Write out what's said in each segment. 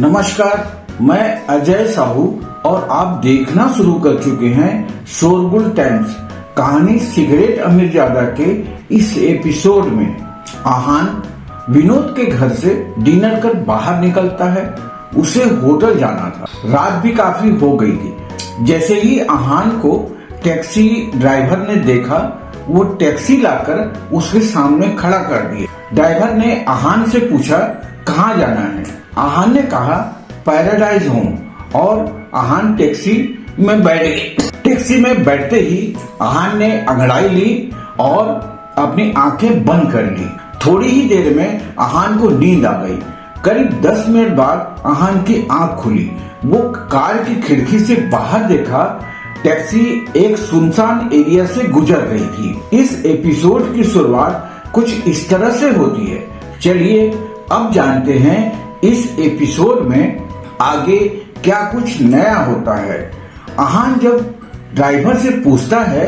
नमस्कार, मैं अजय साहू और आप देखना शुरू कर चुके हैं शोरगुल टाइम्स। कहानी सिगरेट अमीरजादा के इस एपिसोड में आहान विनोद के घर से डिनर कर बाहर निकलता है। उसे होटल जाना था, रात भी काफी हो गई थी। जैसे ही आहान को टैक्सी ड्राइवर ने देखा, वो टैक्सी लाकर उसके सामने खड़ा कर दिया। ड्राइवर ने आहान से पूछा, कहाँ जाना है? आहान ने कहा, पैराडाइज होम, और आहान टैक्सी में बैठ गई। टैक्सी में बैठते ही आहान ने अंगड़ाई ली और अपनी आंखें बंद कर ली। थोड़ी ही देर में आहान को नींद आ गई। करीब 10 मिनट बाद आहान की आंख खुली। वो कार की खिड़की से बाहर देखा, टैक्सी एक सुनसान एरिया से गुजर रही थी। इस एपिसोड की शुरुआत कुछ इस तरह से होती है। चलिए अब जानते हैं इस एपिसोड में आगे क्या कुछ नया होता है। आहान जब ड्राइवर से पूछता है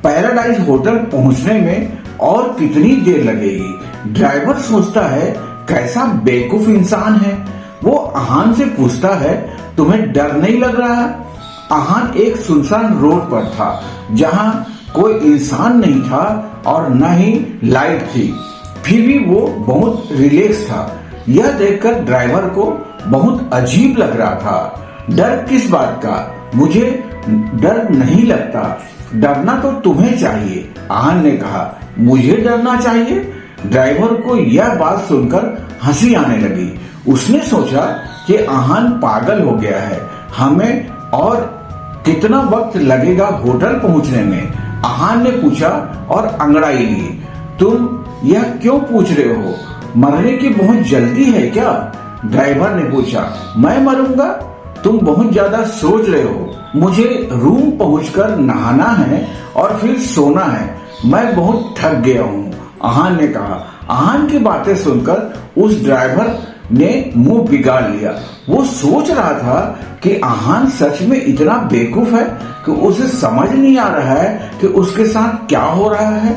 पैराडाइज होटल पहुंचने में और कितनी देर लगेगी, ड्राइवर सोचता है कैसा बेवकूफ इंसान है। वो आहान से पूछता है, तुम्हें डर नहीं लग रहा? आहान एक सुनसान रोड पर था जहां कोई इंसान नहीं था और न ही लाइट थी, फिर भी वो बहुत रिलैक्स था। यह देखकर ड्राइवर को बहुत अजीब लग रहा था। डर किस बात का? मुझे डर नहीं लगता। डरना तो तुम्हें चाहिए, आहान ने कहा। मुझे डरना चाहिए? ड्राइवर को यह बात सुनकर हंसी आने लगी। उसने सोचा कि आहान पागल हो गया है। हमें और कितना वक्त लगेगा होटल पहुंचने में? आहान ने पूछा और अंगड़ाई ली। तुम यह क्यों पूछ रहे हो? मरने की बहुत जल्दी है क्या? ड्राइवर ने पूछा। मैं मरूंगा? तुम बहुत ज्यादा सोच रहे हो। मुझे रूम पहुंचकर नहाना है और फिर सोना है। मैं बहुत थक गया हूँ, आहान ने कहा। आहान की बातें सुनकर उस ड्राइवर ने मुंह बिगाड़ लिया। वो सोच रहा था कि आहान सच में इतना बेवकूफ है कि उसे समझ नहीं आ रहा है कि उसके साथ क्या हो रहा है,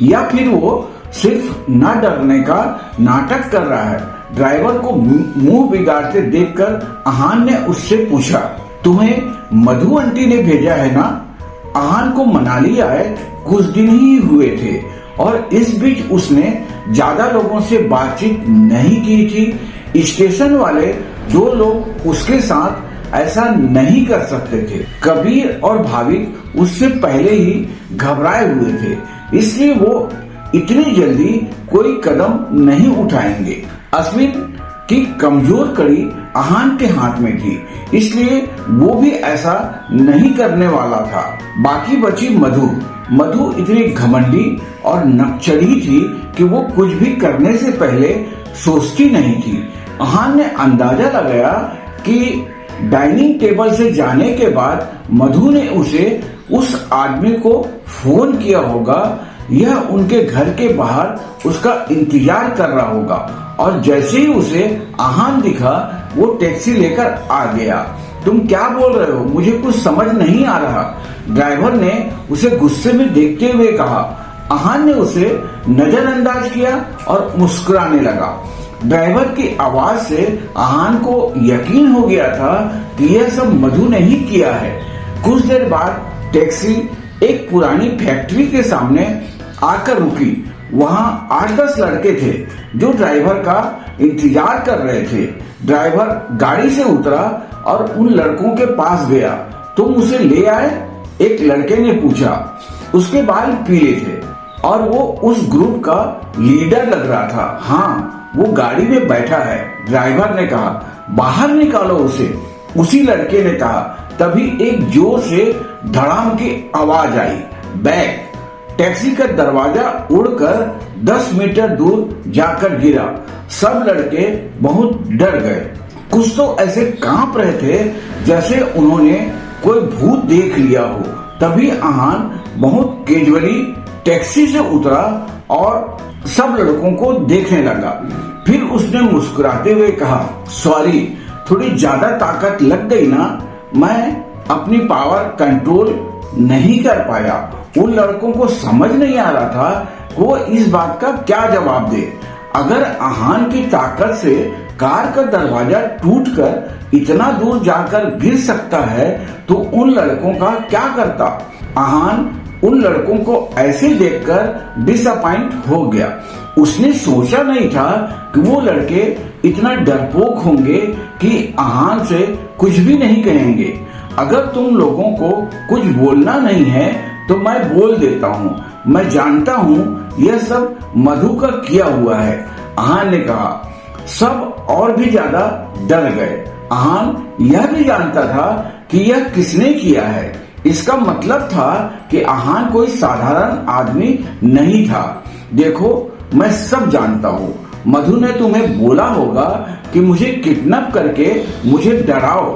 या फिर वो सिर्फ न डरने का नाटक कर रहा है। ड्राइवर को मुंह बिगाड़ते देखकर आहान ने उससे पूछा, तुम्हें मधु आंटी ने भेजा है ना? आहान को मनाली आए कुछ दिन ही हुए थे और इस बीच उसने ज्यादा लोगों से बातचीत नहीं की थी। स्टेशन वाले 2 लोग उसके साथ ऐसा नहीं कर सकते थे। कबीर और भाविक उससे पहले ही घबराए हुए थे, इसलिए वो इतनी जल्दी कोई कदम नहीं उठाएंगे। अश्विन की कमजोर कड़ी आहान के हाथ में थी, इसलिए वो भी ऐसा नहीं करने वाला था। बाकी बची मधु। मधु इतनी घमंडी और नकचड़ी थी कि वो कुछ भी करने से पहले सोचती नहीं थी। आहान ने अंदाजा लगाया कि डाइनिंग टेबल से जाने के बाद मधु ने उसे उस आदमी को फोन किया होगा। यह उनके घर के बाहर उसका इंतजार कर रहा होगा और जैसे ही उसे आहान दिखा, वो टैक्सी लेकर आ गया। तुम क्या बोल रहे हो? मुझे कुछ समझ नहीं आ रहा, ड्राइवर ने उसे गुस्से में देखते हुए कहा। आहान ने उसे नजरअंदाज किया और मुस्कुराने लगा। ड्राइवर की आवाज से आहान को यकीन हो गया था कि यह सब मधु ने ही किया है। कुछ देर बाद टैक्सी एक पुरानी फैक्ट्री के सामने आकर रुकी। वहां 8-10 लड़के थे जो ड्राइवर का इंतजार कर रहे थे। ड्राइवर गाड़ी से उतरा और उन लड़कों के पास गया। तुम उसे ले आए? एक लड़के ने पूछा। उसके बाल पीले थे और वो उस ग्रुप का लीडर लग रहा था। हाँ, वो गाड़ी में बैठा है, ड्राइवर ने कहा। बाहर निकालो उसे, उसी लड़के ने कहा। तभी एक जोर से धड़ाम की आवाज आई। बैक। टैक्सी का दरवाजा उड़कर 10 मीटर दूर जाकर गिरा। सब लड़के बहुत डर गए। कुछ तो ऐसे कांप रहे थे जैसे उन्होंने कोई भूत देख लिया हो। तभी आहान बहुत कैजुअली टैक्सी से उतरा और सब लड़कों को देखने लगा। फिर उसने मुस्कुराते हुए कहा, सॉरी, थोड़ी ज्यादा ताकत लग गई ना, मैं अपनी पावर कंट्रोल नहीं कर पाया। उन लड़कों को समझ नहीं आ रहा था वो इस बात का क्या जवाब दे। अगर आहान की ताकत से कार का दरवाजा टूटकर इतना दूर जाकर गिर सकता है तो उन लड़कों का क्या करता। आहान उन लड़कों को ऐसे देखकर डिसअपॉइंट हो गया। उसने सोचा नहीं था कि वो लड़के इतना डरपोक होंगे कि आहान से कुछ भी नहीं कहेंगे। अगर तुम लोगों को कुछ बोलना नहीं है तो मैं बोल देता हूँ। मैं जानता हूँ यह सब मधु का किया हुआ है, आहान ने कहा। सब और भी ज्यादा डर गए। आहान यह भी जानता था कि यह किसने किया है। इसका मतलब था कि आहान कोई साधारण आदमी नहीं था। देखो, मैं सब जानता हूँ। मधु ने तुम्हें बोला होगा कि मुझे किडनैप करके मुझे डराओ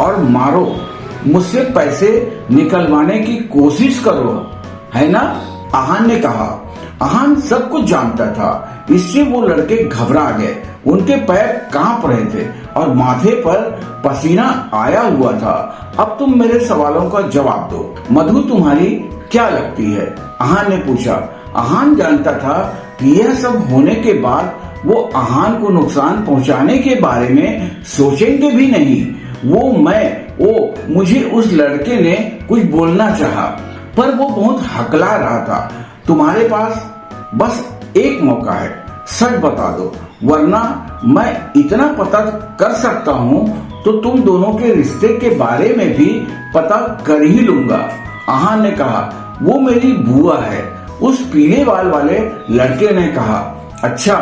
और मारो, मुझसे पैसे निकलवाने की कोशिश करो, है ना? आहान ने कहा। आहान सब कुछ जानता था। इससे वो लड़के घबरा गए। उनके पैर कांप रहे थे और माथे पर पसीना आया हुआ था। अब तुम मेरे सवालों का जवाब दो। मधु तुम्हारी क्या लगती है? आहान ने पूछा। आहान जानता था कि यह सब होने के बाद वो आहान को नुकसान पहुंचाने के बारे में सोचेंगे भी नहीं। मुझे उस लड़के ने कुछ बोलना चाहा, पर वो बहुत हकला रहा था। तुम्हारे पास बस एक मौका है, सच बता दो, वरना मैं इतना पता कर सकता हूँ तो तुम दोनों के रिश्ते के बारे में भी पता कर ही लूंगा। आहान ने कहा। वो मेरी बुआ है, उस पीले बाल वाले लड़के ने कहा। अच्छा,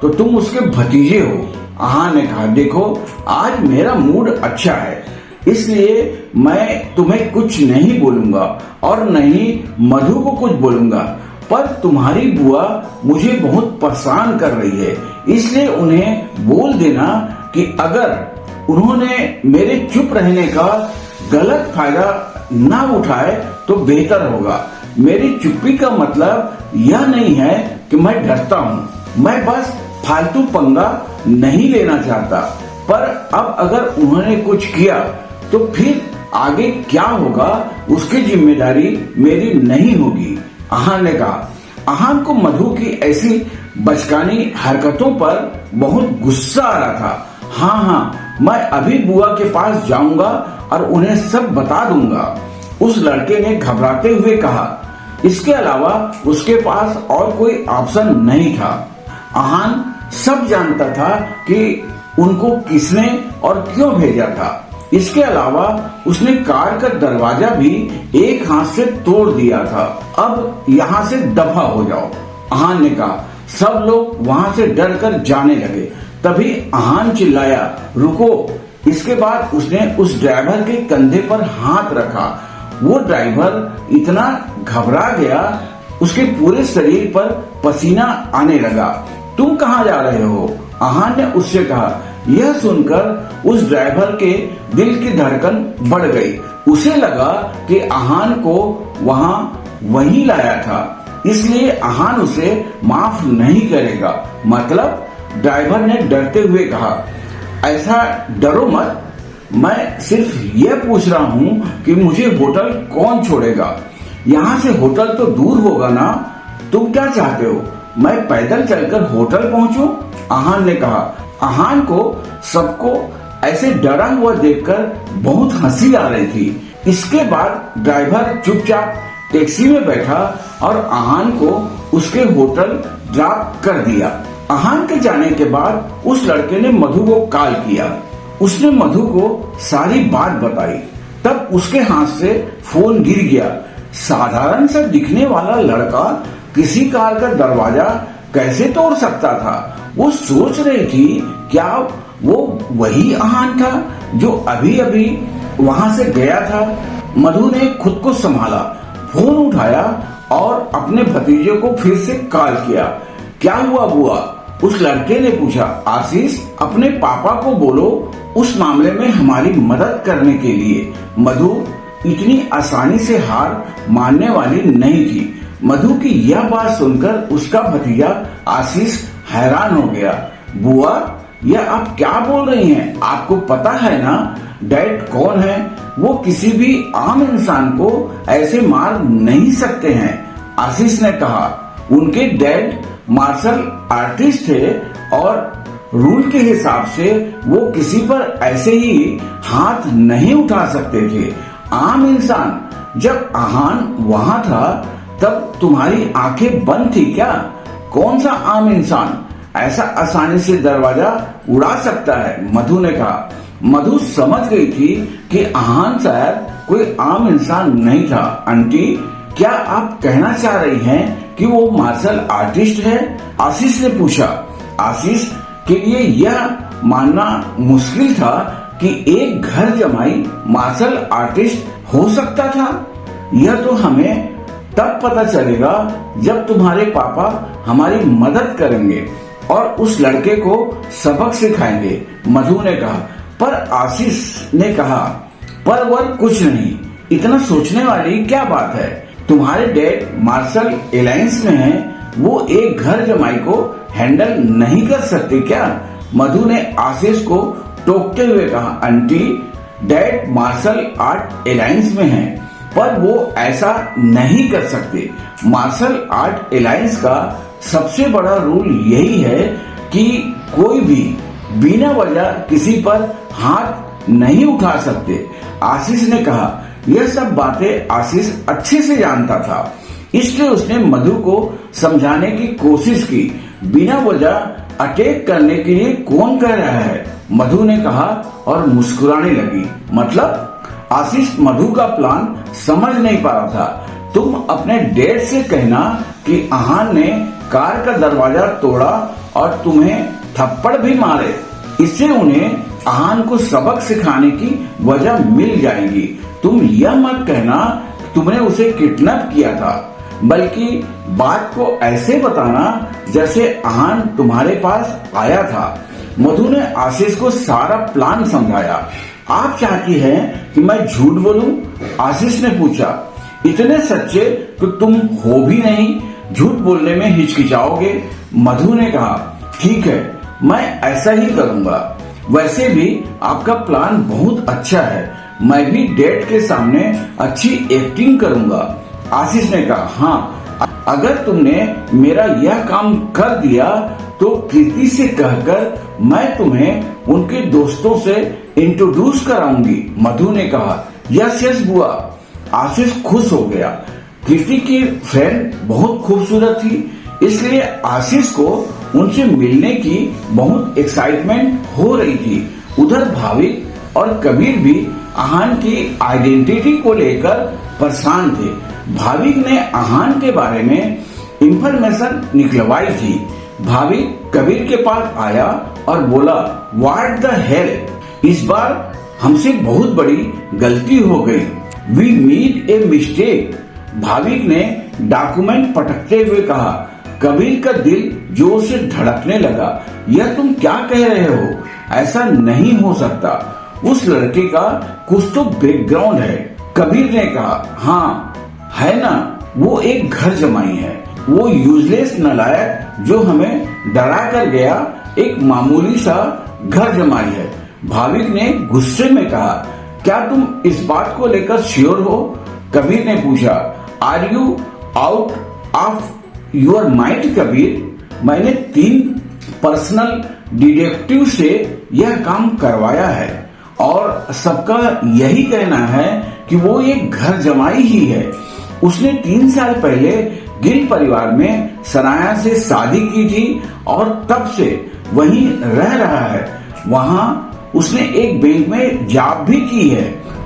तो तुम उसके भतीजे हो? आहान ने कहा। देखो, आज मेरा मूड अच्छा है, इसलिए मैं तुम्हें कुछ नहीं बोलूंगा और नहीं मधु को कुछ बोलूंगा, पर तुम्हारी बुआ मुझे बहुत परेशान कर रही है, इसलिए उन्हें बोल देना कि अगर उन्होंने मेरे चुप रहने का गलत फायदा ना उठाए तो बेहतर होगा। मेरी चुप्पी का मतलब यह नहीं है कि मैं डरता हूँ, मैं बस फालतू पंगा नहीं लेना चाहता। पर अब अगर उन्होंने कुछ किया तो फिर आगे क्या होगा उसकी जिम्मेदारी मेरी नहीं होगी, आहान ने कहा। आहान को मधु की ऐसी बचकानी हरकतों पर बहुत गुस्सा आ रहा था। हाँ, मैं अभी बुआ के पास जाऊंगा और उन्हें सब बता दूंगा, उस लड़के ने घबराते हुए कहा। इसके अलावा उसके पास और कोई ऑप्शन नहीं था। आहान सब जानता था कि उनको किसने और क्यों भेजा था। इसके अलावा उसने कार का दरवाजा भी एक हाथ से तोड़ दिया था। अब यहाँ से दफा हो जाओ, आहान ने कहा। सब लोग वहाँ से डर कर जाने लगे। तभी आहान चिल्लाया, रुको। इसके बाद उसने उस ड्राइवर के कंधे पर हाथ रखा। वो ड्राइवर इतना घबरा गया, उसके पूरे शरीर पर पसीना आने लगा। तुम कहाँ जा रहे हो? आहान ने उससे कहा। यह सुनकर उस ड्राइवर के दिल की धड़कन बढ़ गई। उसे लगा कि आहान को वहीं लाया था, इसलिए आहान उसे माफ नहीं करेगा। मतलब? ड्राइवर ने डरते हुए कहा। ऐसा डरो मत, मैं सिर्फ यह पूछ रहा हूँ कि मुझे होटल कौन छोड़ेगा? यहाँ से होटल तो दूर होगा ना? तुम क्या चाहते हो, मैं पैदल चलकर होटल पहुँचूं? आहान ने कहा। आहान को सबको ऐसे डरा हुआ देखकर बहुत हंसी आ रही थी। इसके बाद ड्राइवर चुपचाप टैक्सी में बैठा और आहान को उसके होटल ड्रॉप कर दिया। आहान के जाने के बाद उस लड़के ने मधु को कॉल किया। उसने मधु को सारी बात बताई। तब उसके हाथ से फोन गिर गया। साधारण सा दिखने वाला लड़का किसी कार का दरवाजा कैसे तोड़ सकता था? वो सोच रही थी, क्या वो वही आहान था जो अभी अभी वहां से गया था? मधु ने खुद को संभाला, फोन उठाया और अपने भतीजे को फिर से कॉल किया। क्या हुआ बुआ? उस लड़के ने पूछा। आशीष, अपने पापा को बोलो उस मामले में हमारी मदद करने के लिए। मधु इतनी आसानी से हार मानने वाली नहीं थी। मधु की यह बात सुनकर उसका भतीजा आशीष हैरान हो गया। बुआ, यह आप क्या बोल रही हैं? आपको पता है ना डैड कौन है? वो किसी भी आम इंसान को ऐसे मार नहीं सकते हैं, आशीष ने कहा। उनके डैड मार्शल आर्टिस्ट थे और रूल के हिसाब से वो किसी पर ऐसे ही हाथ नहीं उठा सकते थे। आम इंसान, जब आहान वहां था तब तुम्हारी आंखें बंद थी क्या? कौन सा आम इंसान ऐसा आसानी से दरवाजा उड़ा सकता है? मधु ने कहा। मधु समझ गई थी कि आहान शायद कोई आम इंसान नहीं था। आंटी, क्या आप कहना चाह रही हैं कि वो मार्शल आर्टिस्ट है? आशीष ने पूछा। आशीष के लिए यह मानना मुश्किल था कि एक घर जमाई मार्शल आर्टिस्ट हो सकता था। यह तो हमें तब पता चलेगा जब तुम्हारे पापा हमारी मदद करेंगे और उस लड़के को सबक सिखाएंगे, मधु ने कहा। पर आशीष ने कहा, पर वह कुछ नहीं, इतना सोचने वाली क्या बात है? तुम्हारे डैड मार्शल अलायंस में हैं, वो एक घर जमाई को हैंडल नहीं कर सकते क्या? मधु ने आशीष को टोकते हुए कहा। Aunty, dad martial art alliance में हैं, पर वो ऐसा नहीं कर सकते। मार्शल आर्ट अलायंस का सबसे बड़ा रूल यही है कि कोई भी बिना वजह किसी पर हाथ नहीं उठा सकते। आशीष ने कहा। यह सब बातें आशीष अच्छे से जानता था, इसलिए उसने मधु को समझाने की कोशिश की। बिना वजह अटैक करने के लिए कौन कह रहा है? मधु ने कहा और मुस्कुराने लगी। मतलब? आशीष मधु का प्लान समझ नहीं पा रहा था। तुम अपने डैड से कहना कि आहान ने कार का दरवाजा तोड़ा और तुम्हें थप्पड़ भी मारे। इससे उन्हें आहान को सबक सिखाने की वजह मिल जाएगी। तुम यह मत कहना तुमने उसे किडनैप किया था, बल्कि बात को ऐसे बताना जैसे आहान तुम्हारे पास आया था। मधु ने आशीष को सारा प्लान समझाया। आप चाहती हैं कि मैं झूठ बोलूं? आशीष ने पूछा। इतने सच्चे तो तुम हो भी नहीं, झूठ बोलने में हिचकिचाओगे, मधु ने कहा। ठीक है, मैं ऐसा ही करूंगा। वैसे भी आपका प्लान बहुत अच्छा है, मैं भी डैड के सामने अच्छी एक्टिंग करूंगा। आशीष ने कहा। हाँ, अगर तुमने मेरा यह काम कर दिया तो कीर्ति से कहकर मैं तुम्हें उनके दोस्तों से इंट्रोड्यूस कराऊंगी, मधु ने कहा। यस यस बुआ। आशीष खुश हो गया। कीर्ति की फ्रेंड बहुत खूबसूरत थी, इसलिए आशीष को उनसे मिलने की बहुत एक्साइटमेंट हो रही थी। उधर भाविक और कबीर भी आहान की आइडेंटिटी को लेकर परेशान थे। भाविक ने आहान के बारे में इंफॉर्मेशन निकलवाई थी। भाविक कबीर के पास आया और बोला, व्हाट द हेल, इस बार हमसे बहुत बड़ी गलती हो गई, we made a mistake. Bhavik ने डॉक्यूमेंट पटकते हुए कहा। कबीर का दिल जोर से धड़कने लगा। यह तुम क्या कह रहे हो? ऐसा नहीं हो सकता, उस लड़के का कुछ तो बैकग्राउंड है। कबीर ने कहा। हाँ है ना, वो एक घर जमाई है, वो यूजलेस नालायक जो हमें डरा कर गया एक मामूली सा घर जमाई है। भाविक ने गुस्से में कहा। क्या तुम इस बात को लेकर श्योर हो? कबीर ने पूछा। Are you out of your mind Kabir? मैंने 3 पर्सनल डिटेक्टिव से यह काम करवाया है और सबका यही कहना है कि वो एक घर जमाई ही है। उसने 3 साल पहले गिल परिवार में सनाया से शादी की थी और तब से वहीं रह रहा है। वहाँ उसने एक बैंक में जॉब भी की है।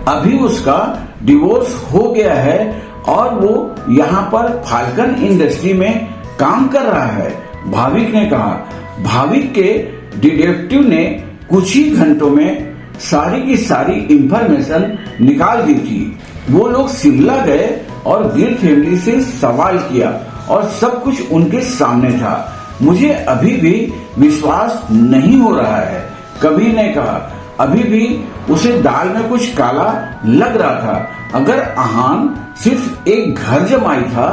अभी उसका डिवोर्स हो गया है और वो यहाँ पर फाल्कन इंडस्ट्री में काम कर रहा है, भाविक ने कहा। भाविक के डिटेक्टिव ने कुछ ही घंटों में सारी की सारी इंफॉर्मेशन निकाल दी थी। वो लोग शिमला गए और गिल फैमिली से सवाल किया और सब कुछ उनके सामने था। मुझे अभी भी विश्वास नहीं हो रहा है, कबीर ने कहा। अभी भी उसे दाल में कुछ काला लग रहा था। अगर आहान सिर्फ एक घर जमाई था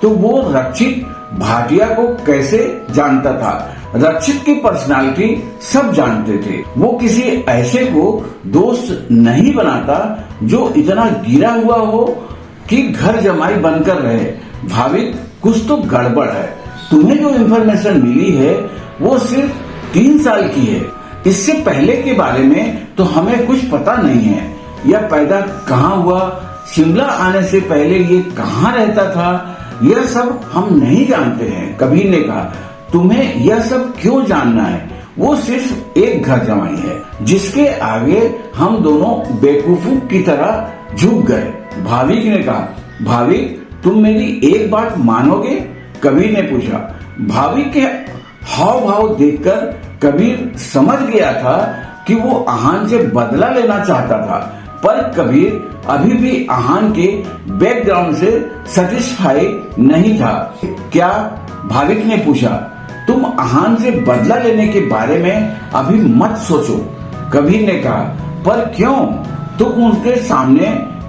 तो वो रक्षित भाटिया को कैसे जानता था? रक्षित की पर्सनालिटी सब जानते थे। वो किसी ऐसे को दोस्त नहीं बनाता जो इतना गिरा हुआ हो कि घर जमाई बनकर रहे। भाविक, कुछ तो गड़बड़ है। तुम्हें जो इन्फॉर्मेशन मिली है वो सिर्फ 3 साल की है। इससे पहले के बारे में तो हमें कुछ पता नहीं है। यह पैदा कहाँ हुआ, शिमला आने से पहले ये कहाँ रहता था, यह सब हम नहीं जानते हैं। कबीर ने कहा, तुम्हें यह सब क्यों जानना है? वो सिर्फ एक घर जमाई है जिसके आगे हम दोनों बेवकूफों की तरह झुक गए। भाविक ने कहा, भाविक तुम मेरी एक बात मानोगे? कबीर ने पूछा। भाविक के हाव भाव देखकर कबीर समझ गया था कि वो आहान से बदला लेना चाहता था, पर कबीर अभी भी आहान के बैकग्राउंड से सेटिस्फाई नहीं था। क्या? भाविक ने पूछा। तुम आहान से बदला लेने के बारे में अभी मत सोचो। कबीर ने कहा, पर क्यों? तुम उनके सामने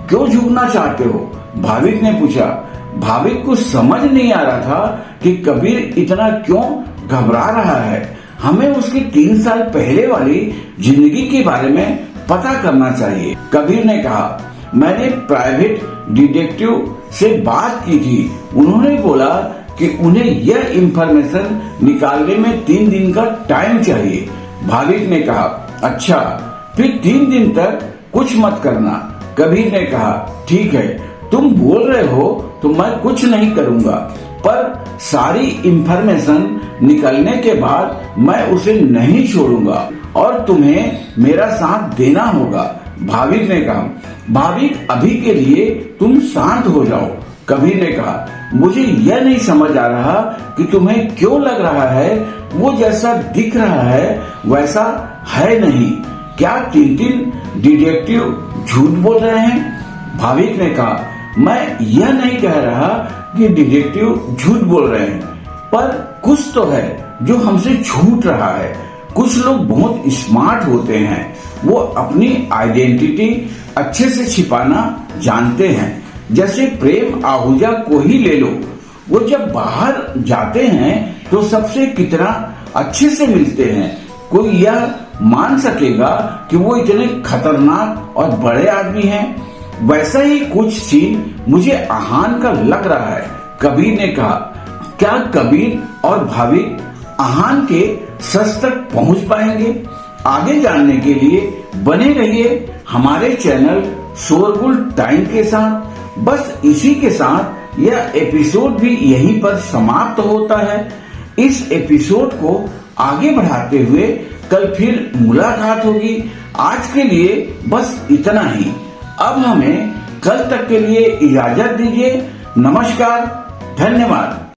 क्यों झुकना चाहते हो? भाविक ने पूछा। भाविक को समझ नहीं आ रहा था कि कबीर इतना क्यों घबरा रहा है। हमें उसकी 3 साल पहले वाली जिंदगी के बारे में पता करना चाहिए। कबीर ने कहा, मैंने प्राइवेट डिटेक्टिव से बात की थी। उन्होंने बोला कि उन्हें यह इंफॉर्मेशन निकालने में 3 दिन का टाइम चाहिए। भाविक ने कहा, अच्छा फिर 3 दिन तक कुछ मत करना। कबीर ने कहा, ठीक है, तुम बोल रहे हो तो मैं कुछ नहीं करूंगा, पर सारी इंफॉर्मेशन निकलने के बाद मैं उसे नहीं छोड़ूंगा और तुम्हें मेरा साथ देना होगा। भाविक ने कहा, भाविक अभी के लिए तुम शांत हो जाओ। कबीर ने कहा, मुझे यह नहीं समझ आ रहा कि तुम्हें क्यों लग रहा है वो जैसा दिख रहा है वैसा है नहीं। क्या 3 डिटेक्टिव झूठ बोल रहे हैं? भाविक ने कहा, मैं यह नहीं कह रहा कि डिटेक्टिव झूठ बोल रहे हैं, पर कुछ तो है जो हमसे छूट रहा है। कुछ लोग बहुत स्मार्ट होते हैं, वो अपनी आइडेंटिटी अच्छे से छिपाना जानते हैं। जैसे प्रेम आहूजा को ही ले लो, वो जब बाहर जाते हैं तो सबसे कितना अच्छे से मिलते हैं। कोई यह मान सकेगा कि वो इतने खतरनाक और बड़े आदमी हैं? वैसा ही कुछ सीन मुझे आहान का लग रहा है। कबीर ने कहा, क्या कबीर और भाविक आहान के सच तक पहुंच पाएंगे? आगे जानने के लिए बने रहिए हमारे चैनल शोरगुल टाइम के साथ। बस इसी के साथ यह एपिसोड भी यहीं पर समाप्त होता है। इस एपिसोड को आगे बढ़ाते हुए कल फिर मुलाकात होगी। आज के लिए बस इतना ही। अब हमें कल तक के लिए इजाजत दीजिए। नमस्कार, धन्यवाद।